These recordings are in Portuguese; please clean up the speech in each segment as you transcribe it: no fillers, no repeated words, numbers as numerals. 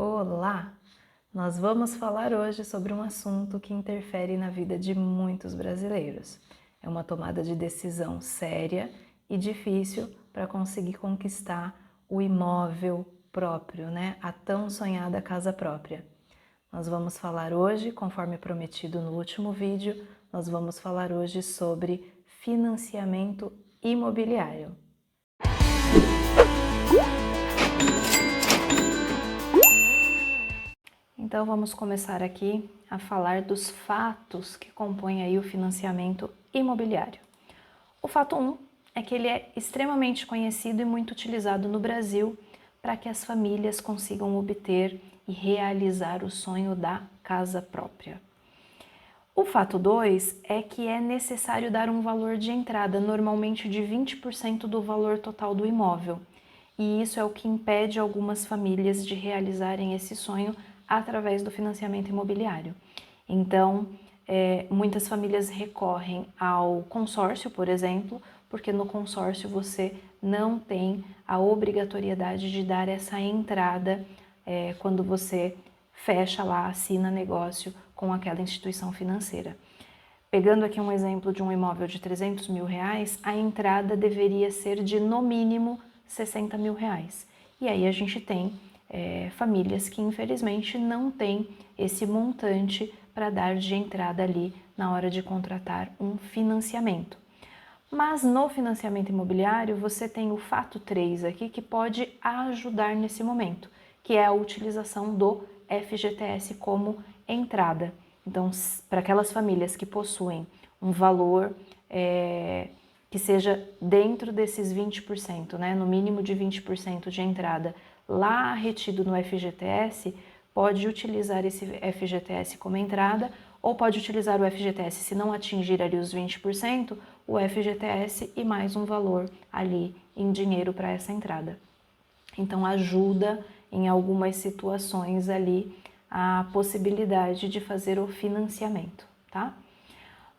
Olá! Nós vamos falar hoje sobre um assunto que interfere na vida de muitos brasileiros. É uma tomada de decisão séria e difícil para conseguir conquistar o imóvel próprio, né? A tão sonhada casa própria. Nós vamos falar hoje, conforme prometido no último vídeo, nós vamos falar hoje sobre financiamento imobiliário. Então vamos começar aqui a falar dos fatos que compõem aí o financiamento imobiliário. O fato 1 é que ele é extremamente conhecido e muito utilizado no Brasil para que as famílias consigam obter e realizar o sonho da casa própria. O fato 2 é que é necessário dar um valor de entrada, normalmente de 20% do valor total do imóvel. E isso é o que impede algumas famílias de realizarem esse sonho através do financiamento imobiliário. Então, muitas famílias recorrem ao consórcio, por exemplo, porque no consórcio você não tem a obrigatoriedade de dar essa entrada quando você fecha lá, assina negócio com aquela instituição financeira. Pegando aqui um exemplo de um imóvel de 300 mil reais, a entrada deveria ser de no mínimo 60 mil reais. E aí a gente tem famílias que infelizmente não têm esse montante para dar de entrada ali na hora de contratar um financiamento. Mas no financiamento imobiliário você tem o fato 3 aqui que pode ajudar nesse momento, que é a utilização do FGTS como entrada. Então, para aquelas famílias que possuem um valor que seja dentro desses 20%, né, no mínimo de 20% de entrada lá retido no FGTS, pode utilizar esse FGTS como entrada ou pode utilizar o FGTS se não atingir ali os 20%, o FGTS e mais um valor ali em dinheiro para essa entrada. Então ajuda em algumas situações ali a possibilidade de fazer o financiamento, tá?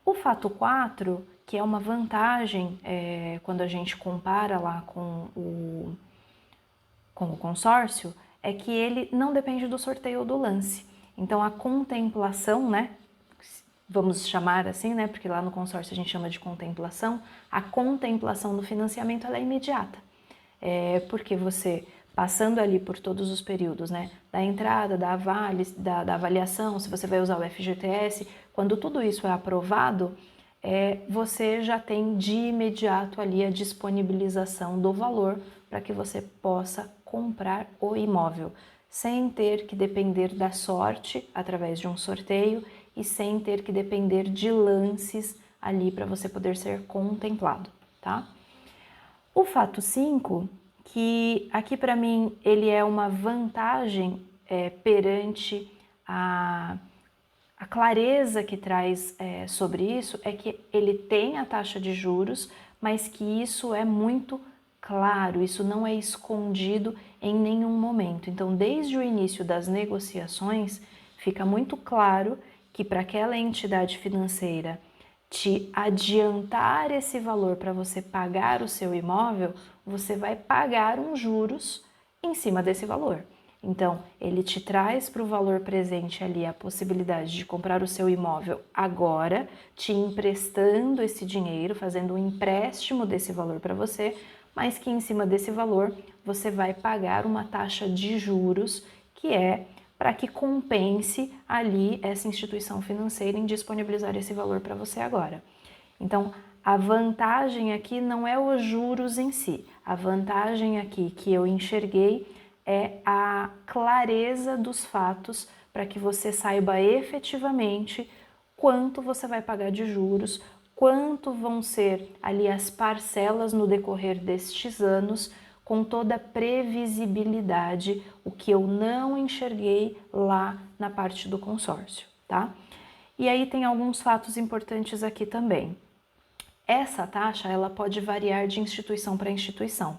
O fato 4, que é uma vantagem quando a gente compara lá com o consórcio, é que ele não depende do sorteio ou do lance. Então a contemplação, né, vamos chamar assim, né, porque lá no consórcio a gente chama de contemplação, a contemplação do financiamento ela é imediata. Porque você, passando ali por todos os períodos, né, da entrada, da avaliação, se você vai usar o FGTS, quando tudo isso é aprovado, você já tem de imediato ali a disponibilização do valor para que você possa comprar o imóvel, sem ter que depender da sorte através de um sorteio e sem ter que depender de lances ali para você poder ser contemplado, tá? O fato 5, que aqui para mim ele é uma vantagem perante a clareza que traz sobre isso, é que ele tem a taxa de juros, mas que isso é muito claro, isso não é escondido em nenhum momento. Então, desde o início das negociações, fica muito claro que para aquela entidade financeira te adiantar esse valor para você pagar o seu imóvel, você vai pagar uns juros em cima desse valor. Então, ele te traz para o valor presente ali a possibilidade de comprar o seu imóvel agora, te emprestando esse dinheiro, fazendo um empréstimo desse valor para você, mas que em cima desse valor você vai pagar uma taxa de juros que é para que compense ali essa instituição financeira em disponibilizar esse valor para você agora. Então, a vantagem aqui não é os juros em si, a vantagem aqui que eu enxerguei é a clareza dos fatos para que você saiba efetivamente quanto você vai pagar de juros, quanto vão ser ali as parcelas no decorrer destes anos, com toda a previsibilidade, o que eu não enxerguei lá na parte do consórcio, tá? E aí tem alguns fatos importantes aqui também. Essa taxa, ela pode variar de instituição para instituição.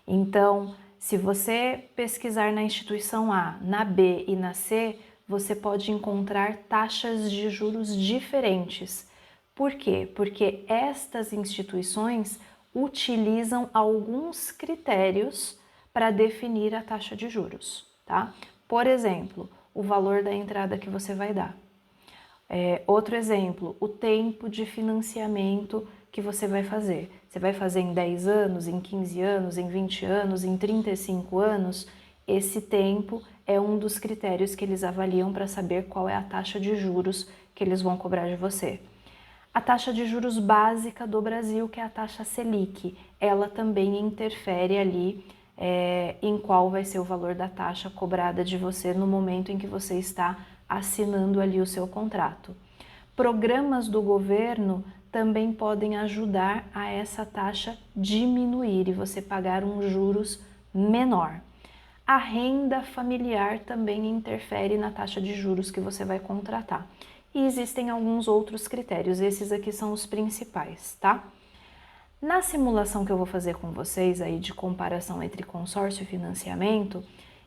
Então, se você pesquisar na instituição A, na B e na C, você pode encontrar taxas de juros diferentes. Por quê? Porque estas instituições utilizam alguns critérios para definir a taxa de juros, tá? Por exemplo, o valor da entrada que você vai dar. Outro exemplo, o tempo de financiamento que você vai fazer. Você vai fazer em 10 anos, em 15 anos, em 20 anos, em 35 anos? Esse tempo é um dos critérios que eles avaliam para saber qual é a taxa de juros que eles vão cobrar de você. A taxa de juros básica do Brasil, que é a taxa Selic, ela também interfere ali em qual vai ser o valor da taxa cobrada de você no momento em que você está assinando ali o seu contrato. Programas do governo também podem ajudar a essa taxa diminuir e você pagar um juros menor. A renda familiar também interfere na taxa de juros que você vai contratar. E existem alguns outros critérios, esses aqui são os principais, tá? Na simulação que eu vou fazer com vocês aí de comparação entre consórcio e financiamento,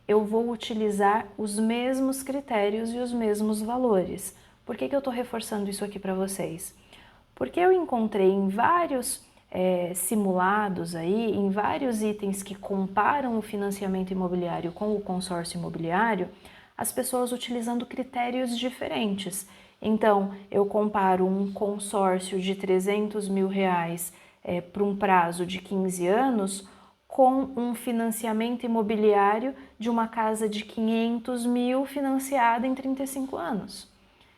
eu vou utilizar os mesmos critérios e os mesmos valores. Por que eu estou reforçando isso aqui para vocês? Porque eu encontrei em vários simulados aí, em vários itens que comparam o financiamento imobiliário com o consórcio imobiliário, as pessoas utilizando critérios diferentes. Então, eu comparo um consórcio de 300 mil reais para um prazo de 15 anos com um financiamento imobiliário de uma casa de 500 mil financiada em 35 anos.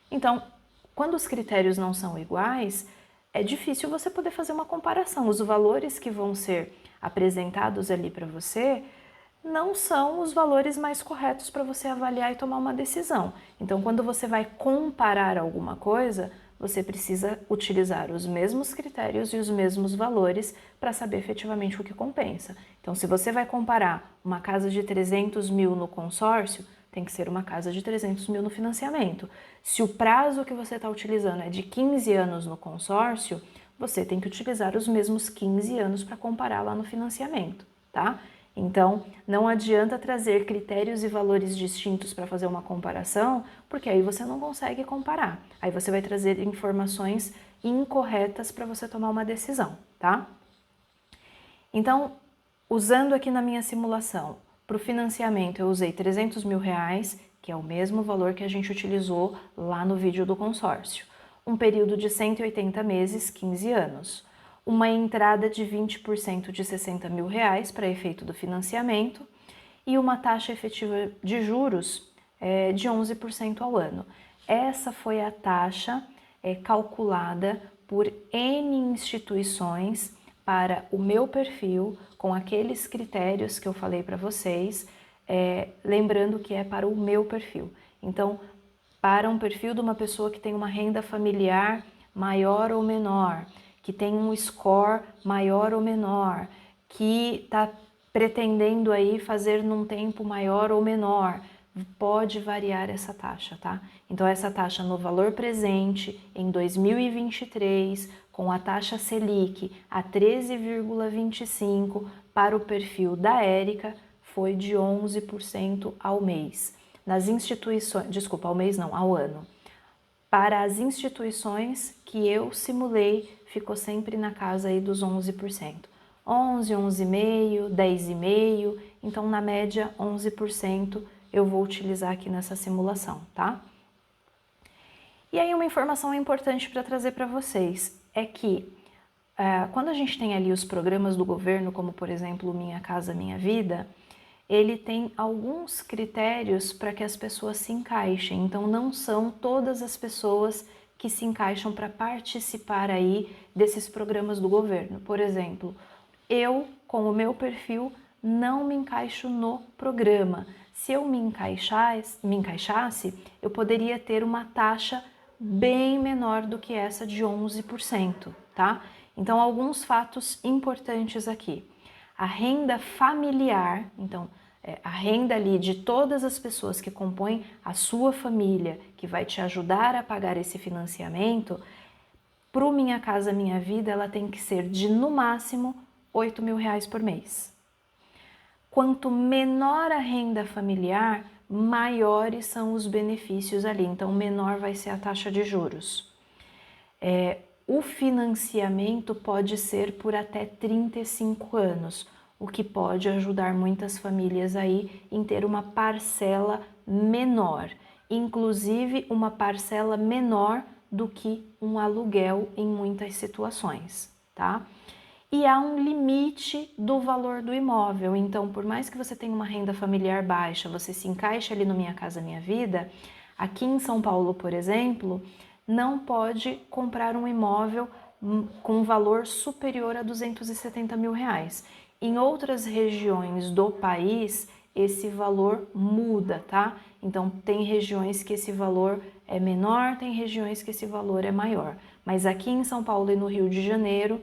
Então, quando os critérios não são iguais, é difícil você poder fazer uma comparação. Os valores que vão ser apresentados ali para você não são os valores mais corretos para você avaliar e tomar uma decisão. Então, quando você vai comparar alguma coisa, você precisa utilizar os mesmos critérios e os mesmos valores para saber efetivamente o que compensa. Então, se você vai comparar uma casa de 300 mil no consórcio, tem que ser uma casa de 300 mil no financiamento. Se o prazo que você está utilizando é de 15 anos no consórcio, você tem que utilizar os mesmos 15 anos para comparar lá no financiamento, tá? Então, não adianta trazer critérios e valores distintos para fazer uma comparação, porque aí você não consegue comparar. Aí você vai trazer informações incorretas para você tomar uma decisão, tá? Então, usando aqui na minha simulação, para o financiamento eu usei 300 mil reais, que é o mesmo valor que a gente utilizou lá no vídeo do consórcio. Um período de 180 meses, 15 anos. Uma entrada de 20% de 60 mil reais para efeito do financiamento e uma taxa efetiva de juros de 11% ao ano. Essa foi a taxa calculada por N instituições para o meu perfil, com aqueles critérios que eu falei para vocês, lembrando que é para o meu perfil. Então, para um perfil de uma pessoa que tem uma renda familiar maior ou menor, que tem um score maior ou menor, que está pretendendo aí fazer num tempo maior ou menor, pode variar essa taxa, tá? Então essa taxa no valor presente em 2023, com a taxa Selic a 13,25 para o perfil da Érica, foi de 11% ao mês. Nas instituições, desculpa, ao mês não, ao ano. Para as instituições que eu simulei, ficou sempre na casa aí dos 11%. 11, 11,5, 10,5, então na média 11% eu vou utilizar aqui nessa simulação, tá? E aí uma informação importante para trazer para vocês é que quando a gente tem ali os programas do governo, como por exemplo Minha Casa Minha Vida, ele tem alguns critérios para que as pessoas se encaixem. Então não são todas as pessoas que se encaixam para participar aí desses programas do governo. Por exemplo, eu, com o meu perfil, não me encaixo no programa. Se eu me encaixasse, eu poderia ter uma taxa bem menor do que essa de 11%, tá? Então, alguns fatos importantes aqui. A renda familiar, então, a renda ali de todas as pessoas que compõem a sua família, que vai te ajudar a pagar esse financiamento, para o Minha Casa Minha Vida, ela tem que ser de, no máximo, 8 mil reais por mês. Quanto menor a renda familiar, maiores são os benefícios ali, então menor vai ser a taxa de juros. O financiamento pode ser por até 35 anos, o que pode ajudar muitas famílias aí em ter uma parcela menor, inclusive uma parcela menor do que um aluguel em muitas situações, tá? E há um limite do valor do imóvel, então por mais que você tenha uma renda familiar baixa, você se encaixa ali no Minha Casa Minha Vida, aqui em São Paulo, por exemplo, não pode comprar um imóvel com valor superior a 270 mil reais. Em outras regiões do país, esse valor muda, tá? Então tem regiões que esse valor é menor, tem regiões que esse valor é maior. Mas aqui em São Paulo e no Rio de Janeiro,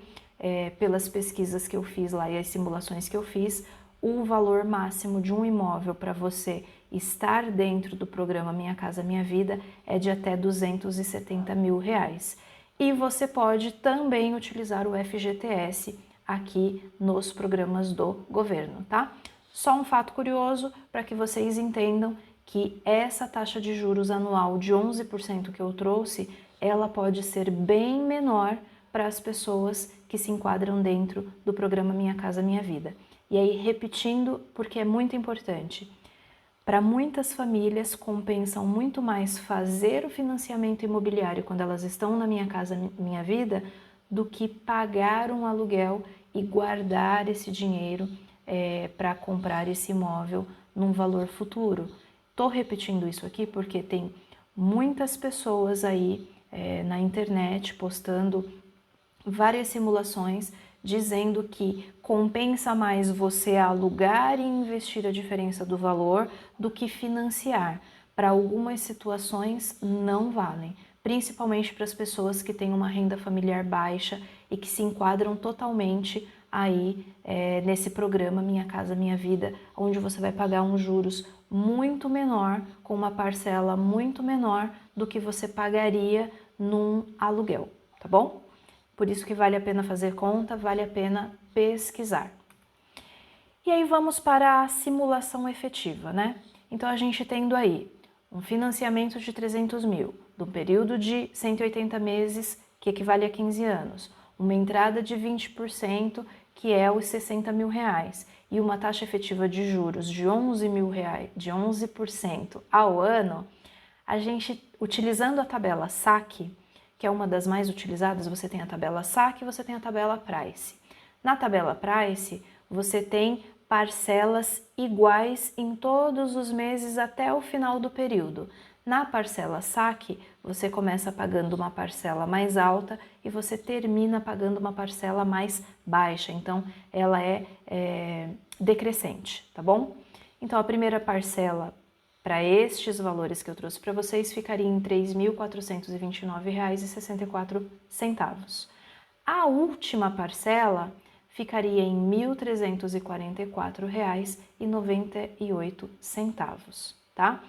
pelas pesquisas que eu fiz lá e as simulações que eu fiz, o valor máximo de um imóvel para você estar dentro do programa Minha Casa Minha Vida é de até 270 mil reais. E você pode também utilizar o FGTS aqui nos programas do governo, tá? Só um fato curioso para que vocês entendam que essa taxa de juros anual de 11% que eu trouxe, ela pode ser bem menor para as pessoas que se enquadram dentro do programa Minha Casa Minha Vida. E aí, repetindo, porque é muito importante, para muitas famílias compensam muito mais fazer o financiamento imobiliário quando elas estão na Minha Casa Minha Vida do que pagar um aluguel e guardar esse dinheiro para comprar esse imóvel num valor futuro. Estou repetindo isso aqui porque tem muitas pessoas aí na internet postando várias simulações dizendo que compensa mais você alugar e investir a diferença do valor do que financiar. Para algumas situações não valem, principalmente para as pessoas que têm uma renda familiar baixa e que se enquadram totalmente aí nesse programa Minha Casa Minha Vida, onde você vai pagar uns juros muito menor, com uma parcela muito menor do que você pagaria num aluguel, tá bom? Por isso que vale a pena fazer conta, vale a pena pesquisar. E aí vamos para a simulação efetiva, né? Então a gente tendo aí um financiamento de 300 mil, do período de 180 meses, que equivale a 15 anos, uma entrada de 20%, que é os 60 mil reais, e uma taxa efetiva de juros de 11 mil reais, de 11% ao ano, a gente, utilizando a tabela SAC, que é uma das mais utilizadas, você tem a tabela SAC e você tem a tabela Price. Na tabela Price, você tem parcelas iguais em todos os meses até o final do período. Na parcela SAC, você começa pagando uma parcela mais alta e você termina pagando uma parcela mais baixa. Então, ela é decrescente, tá bom? Então, a primeira parcela para estes valores que eu trouxe para vocês, ficaria em R$ 3.429,64. A última parcela ficaria em R$ 1.344,98, tá?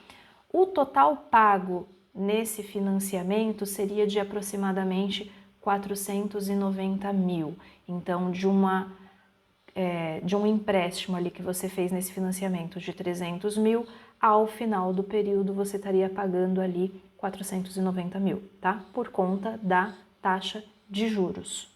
O total pago nesse financiamento seria de aproximadamente 490 mil. Então, de um empréstimo ali que você fez nesse financiamento de 300 mil, ao final do período você estaria pagando ali 490 mil, tá? Por conta da taxa de juros.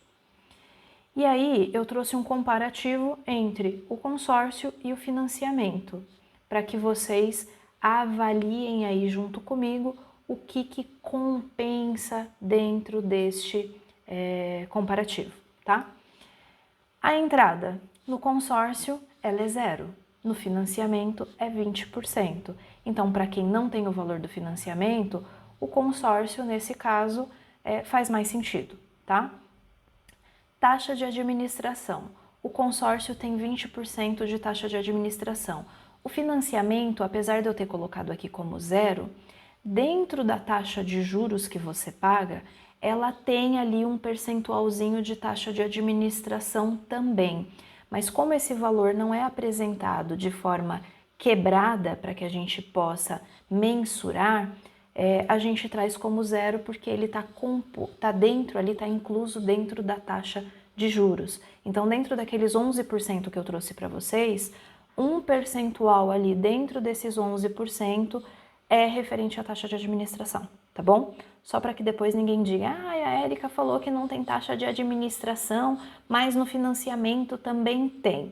E aí eu trouxe um comparativo entre o consórcio e o financiamento, para que vocês avaliem aí junto comigo o que compensa dentro deste comparativo, tá? A entrada no consórcio ela é zero, no financiamento é 20%. Então, para quem não tem o valor do financiamento, o consórcio, nesse caso, faz mais sentido, tá? Taxa de administração. O consórcio tem 20% de taxa de administração. O financiamento, apesar de eu ter colocado aqui como zero, dentro da taxa de juros que você paga, ela tem ali um percentualzinho de taxa de administração também. Mas como esse valor não é apresentado de forma quebrada para que a gente possa mensurar, a gente traz como zero porque ele está dentro ali, está incluso dentro da taxa de juros. Então, dentro daqueles 11% que eu trouxe para vocês, um percentual ali dentro desses 11% é referente à taxa de administração, tá bom? Só para que depois ninguém diga, a Érica falou que não tem taxa de administração, mas no financiamento também tem.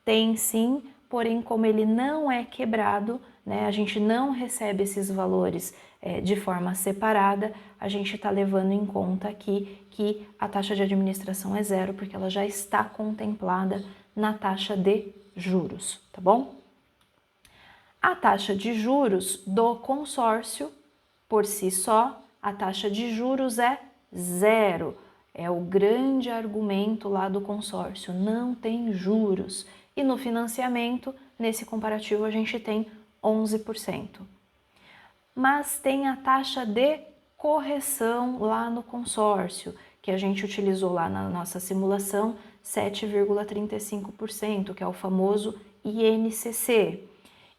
Tem sim, porém como ele não é quebrado, né, a gente não recebe esses valores de forma separada, a gente está levando em conta aqui que a taxa de administração é zero, porque ela já está contemplada na taxa de juros, tá bom? A taxa de juros do consórcio, por si só, a taxa de juros é zero. É o grande argumento lá do consórcio, não tem juros. E no financiamento, nesse comparativo, a gente tem 11%. Mas tem a taxa de correção lá no consórcio, que a gente utilizou lá na nossa simulação, 7,35%, que é o famoso INCC.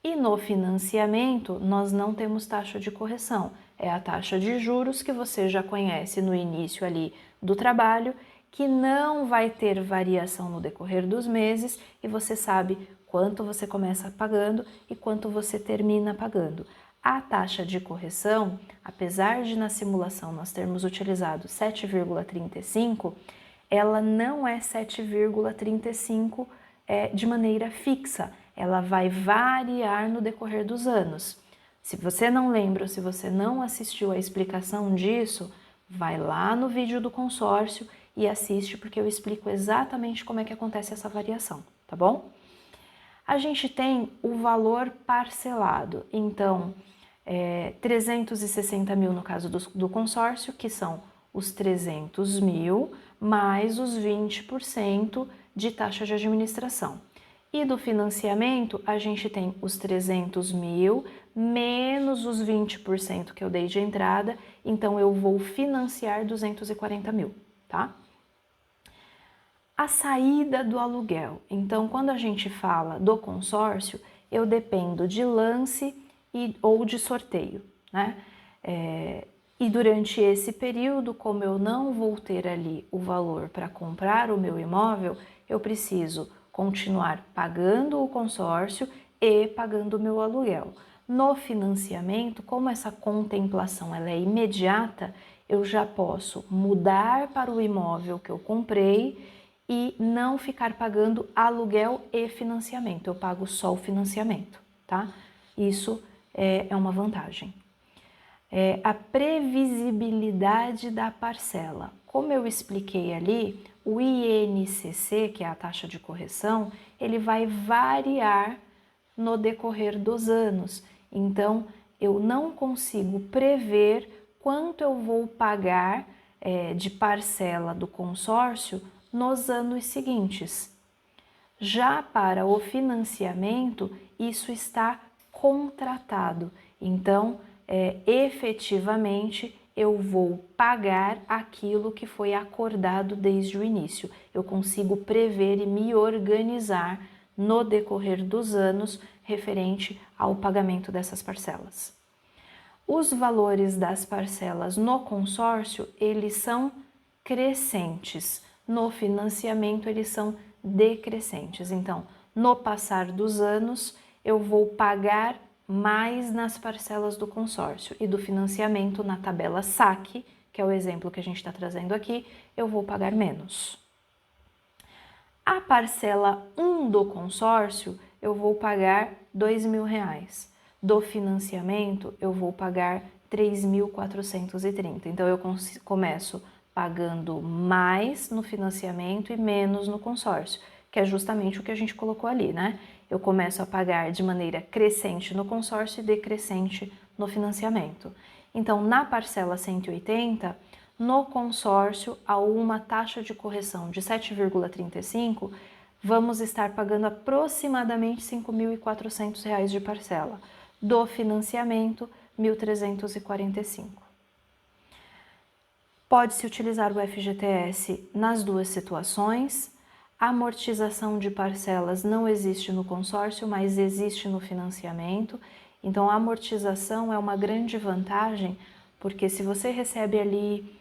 E no financiamento, nós não temos taxa de correção, é a taxa de juros que você já conhece no início ali do trabalho, que não vai ter variação no decorrer dos meses e você sabe quanto você começa pagando e quanto você termina pagando. A taxa de correção, apesar de na simulação nós termos utilizado 7,35, ela não é 7,35 de maneira fixa, ela vai variar no decorrer dos anos. Se você não lembra ou se você não assistiu a explicação disso, vai lá no vídeo do consórcio e assiste, porque eu explico exatamente como é que acontece essa variação, tá bom? A gente tem o valor parcelado, então 360 mil no caso do consórcio, que são os 300 mil mais os 20% de taxa de administração. E do financiamento, a gente tem os 300 mil menos os 20% que eu dei de entrada, então eu vou financiar 240 mil, tá? A saída do aluguel. Então, quando a gente fala do consórcio, eu dependo de lance ou de sorteio, né? E durante esse período, como eu não vou ter ali o valor para comprar o meu imóvel, eu preciso continuar pagando o consórcio e pagando o meu aluguel. No financiamento, como essa contemplação ela é imediata, eu já posso mudar para o imóvel que eu comprei e não ficar pagando aluguel e financiamento. Eu pago só o financiamento, tá? Isso é uma vantagem. A previsibilidade da parcela. Como eu expliquei ali, o INCC, que é a taxa de correção, ele vai variar no decorrer dos anos. Então, eu não consigo prever quanto eu vou pagar de parcela do consórcio nos anos seguintes. Já para o financiamento, isso está contratado. Então, efetivamente, eu vou pagar aquilo que foi acordado desde o início. Eu consigo prever e me organizar no decorrer dos anos referente ao pagamento dessas parcelas. Os valores das parcelas no consórcio, eles são crescentes. No financiamento, eles são decrescentes. Então, no passar dos anos, eu vou pagar mais nas parcelas do consórcio e do financiamento na tabela saque, que é o exemplo que a gente está trazendo aqui, eu vou pagar menos. A parcela 1 do consórcio, eu vou pagar R$2.000. Do financiamento, eu vou pagar 3.430. Então, eu começo pagando mais no financiamento e menos no consórcio, que é justamente o que a gente colocou ali, né? Eu começo a pagar de maneira crescente no consórcio e decrescente no financiamento. Então, na parcela 180, no consórcio, a uma taxa de correção de 7,35, vamos estar pagando aproximadamente R$ 5.400 de parcela. Do financiamento, R$ 1.345. Pode-se utilizar o FGTS nas duas situações. A amortização de parcelas não existe no consórcio, mas existe no financiamento. Então, a amortização é uma grande vantagem, porque se você recebe ali,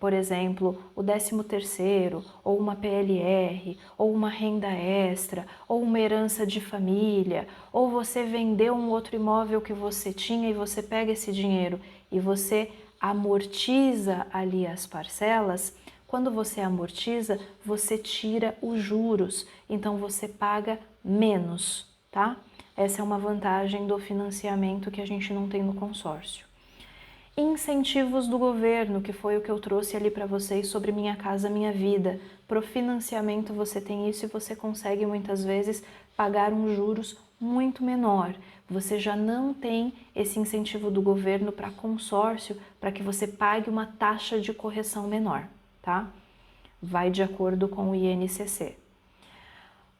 por exemplo, o 13º, ou uma PLR, ou uma renda extra, ou uma herança de família, ou você vendeu um outro imóvel que você tinha e você pega esse dinheiro e você amortiza ali as parcelas, Quando você amortiza, você tira os juros, então você paga menos, tá? Essa é uma vantagem do financiamento que a gente não tem no consórcio. Incentivos do governo, que foi o que eu trouxe ali para vocês sobre Minha Casa Minha Vida. Pro financiamento você tem isso e você consegue muitas vezes pagar um juros muito menor. Você já não tem esse incentivo do governo para consórcio para que você pague uma taxa de correção menor, tá? Vai de acordo com o INCC.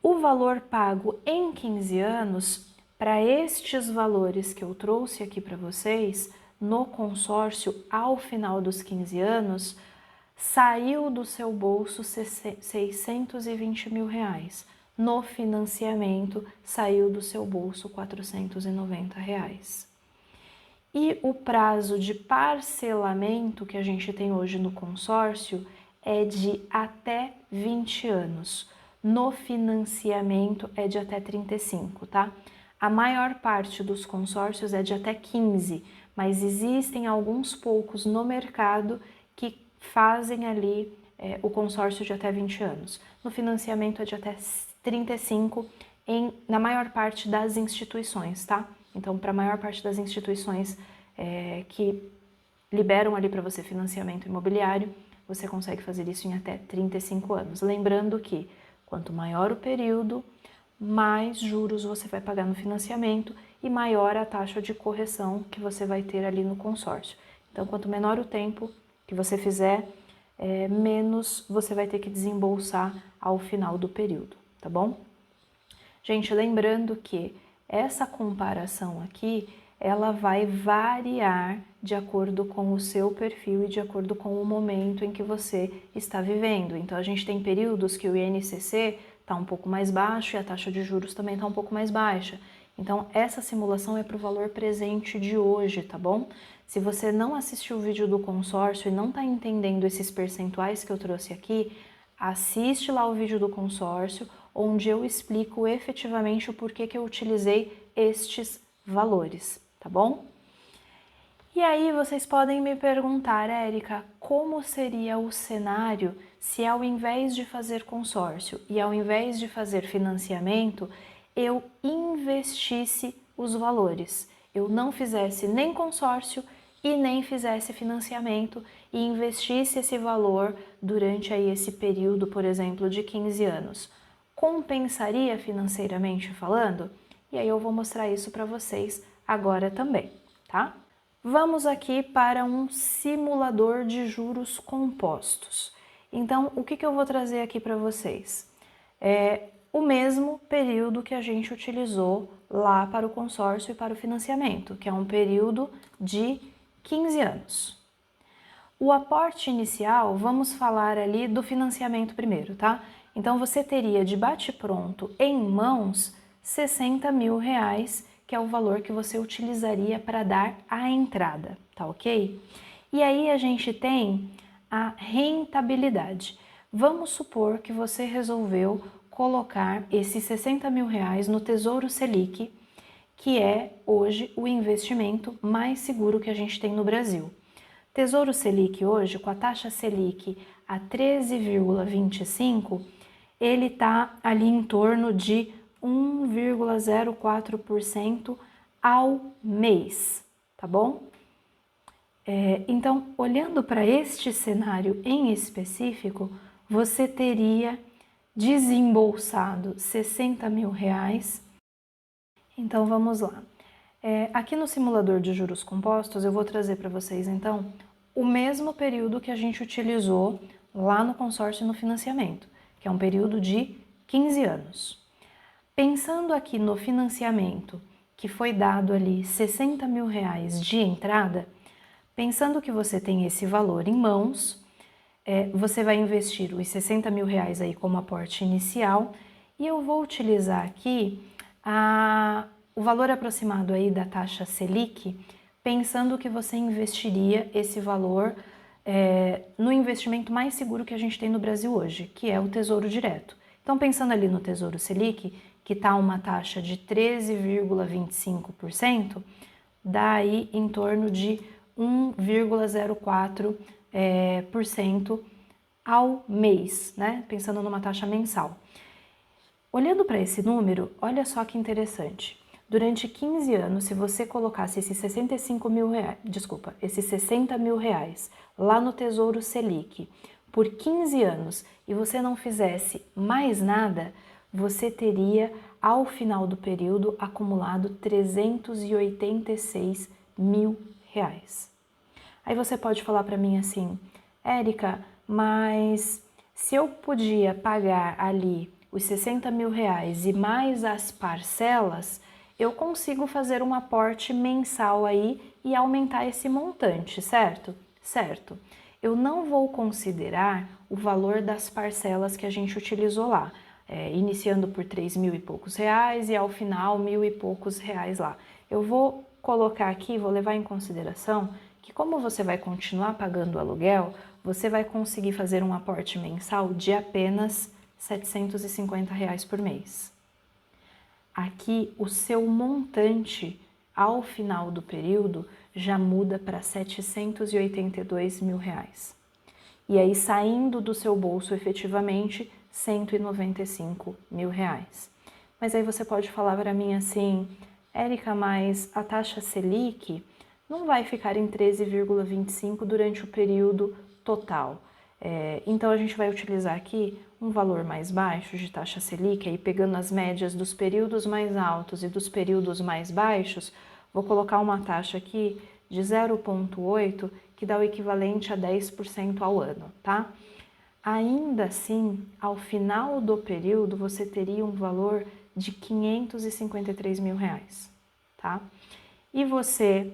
O valor pago em 15 anos, para estes valores que eu trouxe aqui para vocês, no consórcio, ao final dos 15 anos, saiu do seu bolso 620 mil reais. No financiamento, saiu do seu bolso 490 reais. E o prazo de parcelamento que a gente tem hoje no consórcio é de até 20 anos. No financiamento é de até 35, tá? A maior parte dos consórcios é de até 15, mas existem alguns poucos no mercado que fazem ali o consórcio de até 20 anos. No financiamento é de até 35 na maior parte das instituições, tá? Então, para a maior parte das instituições que liberam ali para você financiamento imobiliário, você consegue fazer isso em até 35 anos. Lembrando que quanto maior o período, mais juros você vai pagar no financiamento e maior a taxa de correção que você vai ter ali no consórcio. Então, quanto menor o tempo que você fizer, menos você vai ter que desembolsar ao final do período, tá bom? Gente, lembrando que essa comparação aqui, ela vai variar de acordo com o seu perfil e de acordo com o momento em que você está vivendo. Então, a gente tem períodos que o INCC está um pouco mais baixo e a taxa de juros também está um pouco mais baixa. Então, essa simulação é para o valor presente de hoje, tá bom? Se você não assistiu o vídeo do consórcio e não está entendendo esses percentuais que eu trouxe aqui, assiste lá o vídeo do consórcio, onde eu explico efetivamente o porquê que eu utilizei estes valores, tá bom? E aí vocês podem me perguntar, Érica, como seria o cenário se ao invés de fazer consórcio e ao invés de fazer financiamento, eu investisse os valores? Eu não fizesse nem consórcio e nem fizesse financiamento e investisse esse valor durante aí esse período, por exemplo, de 15 anos. Compensaria financeiramente falando? E aí eu vou mostrar isso para vocês agora também, tá? Vamos aqui para um simulador de juros compostos. Então, o que eu vou trazer aqui para vocês? É o mesmo período que a gente utilizou lá para o consórcio e para o financiamento, que é um período de 15 anos. O aporte inicial, vamos falar ali do financiamento primeiro, tá? Então, você teria de bate-pronto em mãos 60 mil reais, que é o valor que você utilizaria para dar a entrada, tá ok? E aí a gente tem a rentabilidade. Vamos supor que você resolveu colocar esses 60 mil reais no Tesouro Selic, que é hoje o investimento mais seguro que a gente tem no Brasil. Tesouro Selic hoje, com a taxa Selic a 13,25, ele está ali em torno de 1,04% ao mês, tá bom? Então, olhando para este cenário em específico, você teria desembolsado 60 mil reais. Então, vamos lá. Aqui no simulador de juros compostos, eu vou trazer para vocês, então, o mesmo período que a gente utilizou lá no consórcio e no financiamento, que é um período de 15 anos. Pensando aqui no financiamento, que foi dado ali 60 mil reais de entrada, pensando que você tem esse valor em mãos, você vai investir os 60 mil reais aí como aporte inicial e eu vou utilizar aqui o valor aproximado aí da taxa Selic, pensando que você investiria esse valor no investimento mais seguro que a gente tem no Brasil hoje, que é o Tesouro Direto. Então, pensando ali no Tesouro Selic, que está uma taxa de 13,25%, dá aí em torno de 1,04% ao mês, né? Pensando numa taxa mensal. Olhando para esse número, olha só que interessante. Durante 15 anos, se você colocasse esses 65 mil reais, desculpa, esses 60 mil reais lá no Tesouro Selic por 15 anos e você não fizesse mais nada, você teria, ao final do período, acumulado 386 mil reais. Aí você pode falar para mim assim, Érica, mas se eu podia pagar ali os 60 mil reais e mais as parcelas, eu consigo fazer um aporte mensal aí e aumentar esse montante, certo? Certo. Eu não vou considerar o valor das parcelas que a gente utilizou lá, iniciando por 3 mil e poucos reais e ao final 1.000 e poucos reais lá. Eu vou colocar aqui, vou levar em consideração que como você vai continuar pagando o aluguel, você vai conseguir fazer um aporte mensal de apenas R$ 750 reais por mês. Aqui o seu montante ao final do período já muda para 782 mil reais. E aí saindo do seu bolso efetivamente 195 mil reais. Mas aí você pode falar para mim assim, Érica, mas a taxa Selic não vai ficar em 13,25 durante o período total. Então a gente vai utilizar aqui um valor mais baixo de taxa Selic, aí pegando as médias dos períodos mais altos e dos períodos mais baixos, vou colocar uma taxa aqui de 0,8, que dá o equivalente a 10% ao ano, tá? Ainda assim, ao final do período, você teria um valor de 553 mil reais, tá? E você,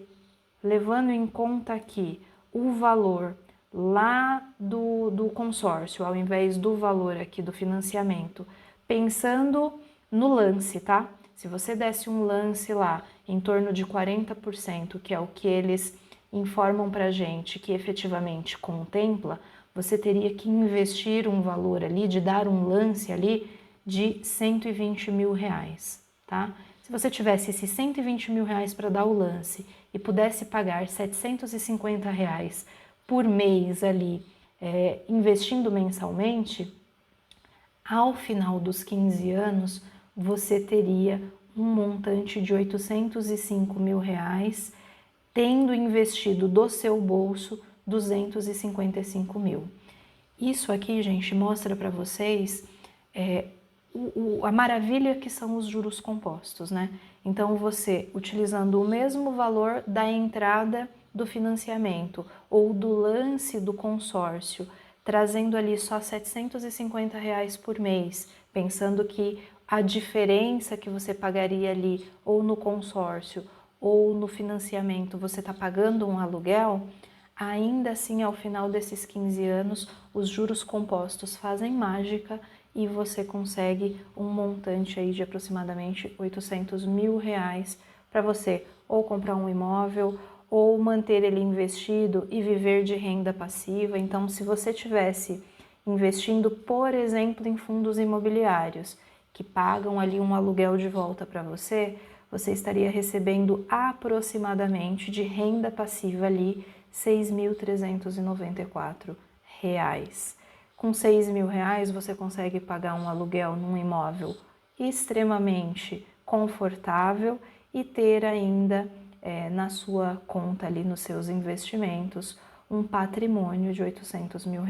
levando em conta aqui o valor lá do consórcio, ao invés do valor aqui do financiamento, pensando no lance, tá? Se você desse um lance lá em torno de 40%, que é o que eles informam pra gente que efetivamente contempla, você teria que investir um valor ali, de dar um lance ali de 120 mil reais, tá? Se você tivesse esses 120 mil reais para dar o lance e pudesse pagar 750 reais por mês ali, investindo mensalmente, ao final dos 15 anos, você teria um montante de 805 mil reais, tendo investido do seu bolso 255 mil. Isso aqui, gente, mostra para vocês a maravilha que são os juros compostos, né? Então, você, utilizando o mesmo valor da entrada do financiamento ou do lance do consórcio, trazendo ali só R$ 750 reais por mês, pensando que a diferença que você pagaria ali ou no consórcio ou no financiamento você está pagando um aluguel, ainda assim, ao final desses 15 anos, os juros compostos fazem mágica e você consegue um montante aí de aproximadamente 800 mil reais para você ou comprar um imóvel ou manter ele investido e viver de renda passiva. Então, se você tivesse investindo, por exemplo, em fundos imobiliários que pagam ali um aluguel de volta para você, você estaria recebendo aproximadamente de renda passiva ali R$ 6.394. Com R$ 6.000 você consegue pagar um aluguel num imóvel extremamente confortável e ter ainda na sua conta ali nos seus investimentos um patrimônio de R$ 800 mil.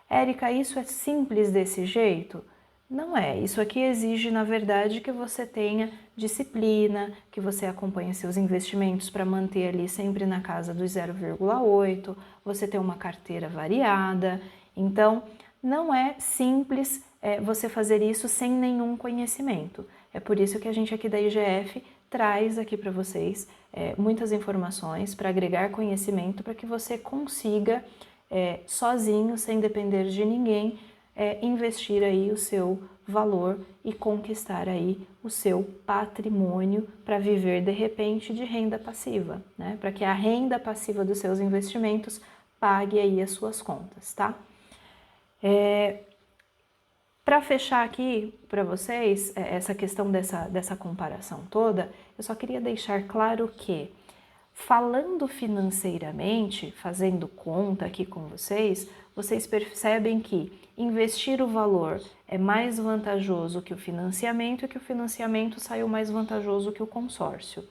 Érica, isso é simples desse jeito? Não é. Isso aqui exige, na verdade, que você tenha disciplina, que você acompanhe seus investimentos para manter ali sempre na casa dos 0,8, você ter uma carteira variada. Então, não é simples você fazer isso sem nenhum conhecimento. É por isso que a gente aqui da IGF traz aqui para vocês muitas informações para agregar conhecimento para que você consiga, sozinho, sem depender de ninguém, investir aí o seu valor e conquistar aí o seu patrimônio para viver de repente de renda passiva, né? Para que a renda passiva dos seus investimentos pague aí as suas contas, tá? Para fechar aqui para vocês essa questão dessa comparação toda, eu só queria deixar claro que Falando financeiramente, fazendo conta aqui com vocês, vocês percebem que investir o valor é mais vantajoso que o financiamento e que o financiamento saiu mais vantajoso que o consórcio.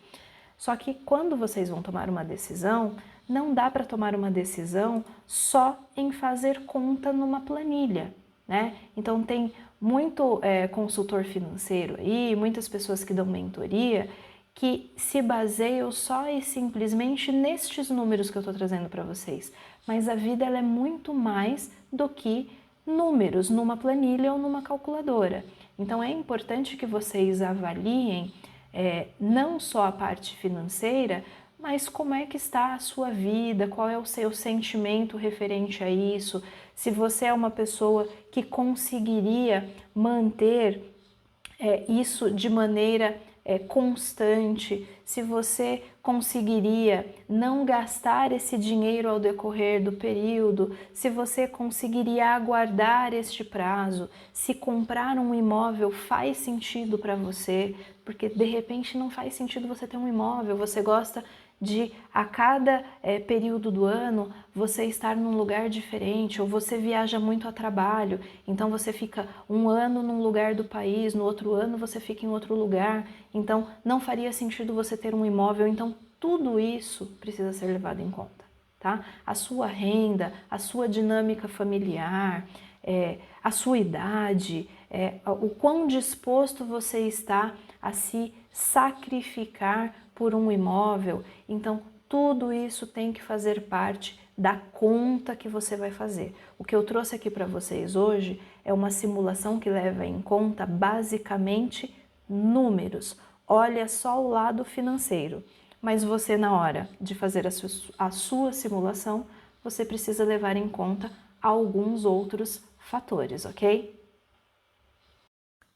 Só que quando vocês vão tomar uma decisão, não dá para tomar uma decisão só em fazer conta numa planilha, né? Então tem muito consultor financeiro aí, muitas pessoas que dão mentoria, que se baseiam só e simplesmente nestes números que eu estou trazendo para vocês. Mas a vida ela é muito mais do que números numa planilha ou numa calculadora. Então é importante que vocês avaliem não só a parte financeira, mas como é que está a sua vida, qual é o seu sentimento referente a isso, se você é uma pessoa que conseguiria manter isso de maneira constante, se você conseguiria não gastar esse dinheiro ao decorrer do período, se você conseguiria aguardar este prazo, se comprar um imóvel faz sentido para você, porque de repente não faz sentido você ter um imóvel, você gosta de a cada período do ano você estar num lugar diferente, ou você viaja muito a trabalho, então você fica um ano num lugar do país, no outro ano você fica em outro lugar, então não faria sentido você ter um imóvel, então tudo isso precisa ser levado em conta, tá? A sua renda, a sua dinâmica familiar, a sua idade, o quão disposto você está a se sacrificar por um imóvel, então tudo isso tem que fazer parte da conta que você vai fazer. O que eu trouxe aqui para vocês hoje é uma simulação que leva em conta basicamente números. Olha só o lado financeiro, mas você na hora de fazer a sua simulação, você precisa levar em conta alguns outros fatores, ok?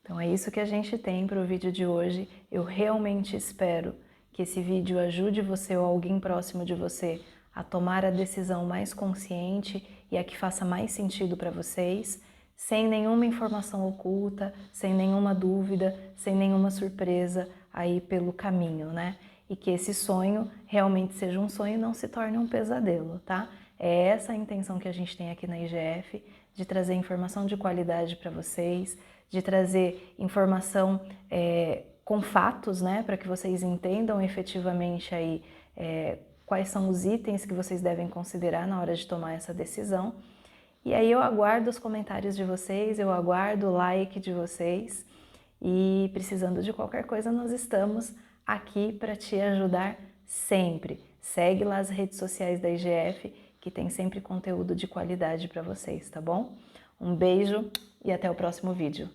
Então é isso que a gente tem para o vídeo de hoje. Eu realmente espero que esse vídeo ajude você ou alguém próximo de você a tomar a decisão mais consciente e a que faça mais sentido para vocês, sem nenhuma informação oculta, sem nenhuma dúvida, sem nenhuma surpresa aí pelo caminho, né? E que esse sonho realmente seja um sonho e não se torne um pesadelo, tá? É essa a intenção que a gente tem aqui na IGF, de trazer informação de qualidade para vocês, de trazer informação com fatos, né, para que vocês entendam efetivamente aí quais são os itens que vocês devem considerar na hora de tomar essa decisão. E aí eu aguardo os comentários de vocês, eu aguardo o like de vocês e precisando de qualquer coisa nós estamos aqui para te ajudar sempre. Segue lá as redes sociais da IGF que tem sempre conteúdo de qualidade para vocês, tá bom? Um beijo e até o próximo vídeo.